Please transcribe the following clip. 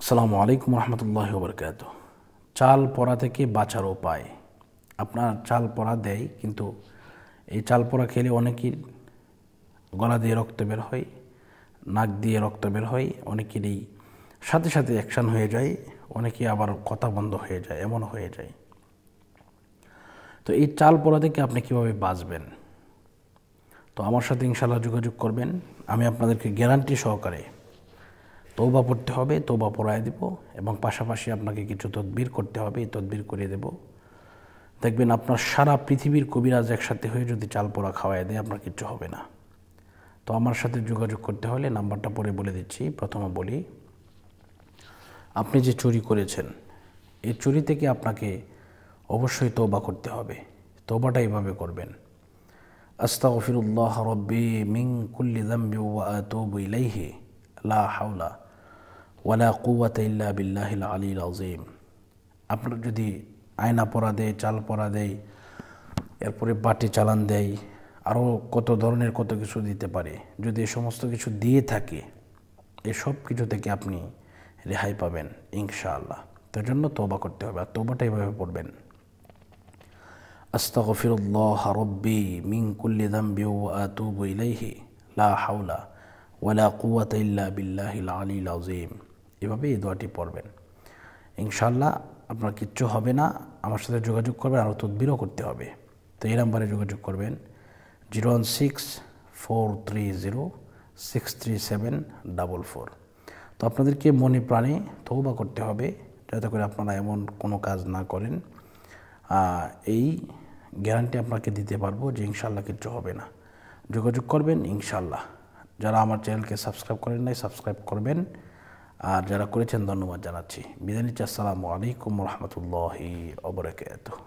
আসসালামু আলাইকুম রহমতুল্লাহি ওয়া বারাকাতুহু। চাল পড়া থেকে বাঁচার উপায়। আপনার চাল পড়া দেয়, কিন্তু এই চাল পড়া খেলে অনেকের গলা দিয়ে রক্ত বের হয়, নাক দিয়ে রক্ত বের হয়, অনেকেরই সাথে সাথে অ্যাকশান হয়ে যায়, অনেকে আবার কথা বন্ধ হয়ে যায়, এমন হয়ে যায়। তো এই চাল পড়া থেকে আপনি কীভাবে বাঁচবেন? তো আমার সাথে ইনশাআল্লাহ যোগাযোগ করবেন। আমি আপনাদেরকে গ্যারান্টি সহকারে তওবা পড়তে হবে, তওবা পড়ায় দেব, এবং পাশাপাশি আপনাকে কিছু তদবির করতে হবে, এই তদবির করে দেব। দেখবেন আপনার সারা পৃথিবীর কবিরাজ একসাথে হয়ে যদি চাল পোড়া খাওয়ায় দেয়, আপনার কিচ্ছু হবে না। তো আমার সাথে যোগাযোগ করতে হলে নাম্বারটা পরে বলে দিচ্ছি। প্রথমে বলি, আপনি যে চুরি করেছেন, এই চুরি থেকে আপনাকে অবশ্যই তওবা করতে হবে। তওবাটা এইভাবে করবেন: আস্তাগফিরুল্লাহ রাব্বি মিন কুল্লি যামবি ওয়া আতুবু ইলাইহি লা হাওলা ওয়ালা কুওয়াতা ইল্লা বিল্লাহিল আলিয়্যিল আযীম। আপনার যদি আয়না পরা দেয়, চাল পরা দেয়, এরপরে বাটি চালান দেয়, আরও কত ধরনের কত কিছু দিতে পারে, যদি এই সমস্ত কিছু দিয়ে থাকে, এসব কিছু থেকে আপনি রেহাই পাবেন ইনশাআল্লাহ। তার জন্য তওবা করতে হবে, আর তওবাটা এইভাবে পড়বেন: আস্তাগফিরুল্লাহ রাব্বি মিন কুল্লি যামবি ওয়া আতুবু ইলাইহি লা হাওলা ওয়ালা কুওয়াতা ইল্লা বিল্লাহিল আলিয়্যিল আযীম। এভাবে এই দোয়াটি পড়বেন, ইনশাআল্লাহ আপনার কিচ্ছু হবে না। আমার সাথে যোগাযোগ করবেন, আরও তদবিরও করতে হবে। তো এই নাম্বারে যোগাযোগ করবেন 016-430-63744। তো আপনাদেরকে মনে প্রাণে তওবা করতে হবে, যাতে করে আপনারা এমন কোনো কাজ না করেন। এই গ্যারান্টি আপনাকে দিতে পারবো যে ইনশাআল্লাহ কিচ্ছু হবে না। যোগাযোগ করবেন ইনশাআল্লাহ। যারা আমার চ্যানেলকে সাবস্ক্রাইব করেন নাই, সাবস্ক্রাইব করবেন, আর যারা করেছেন ধন্যবাদ জানাচ্ছি। বিদায় নিচ্ছি। আসসালামু আলাইকুম রহমতুল্লাহি ওয়া বারাকাতুহু।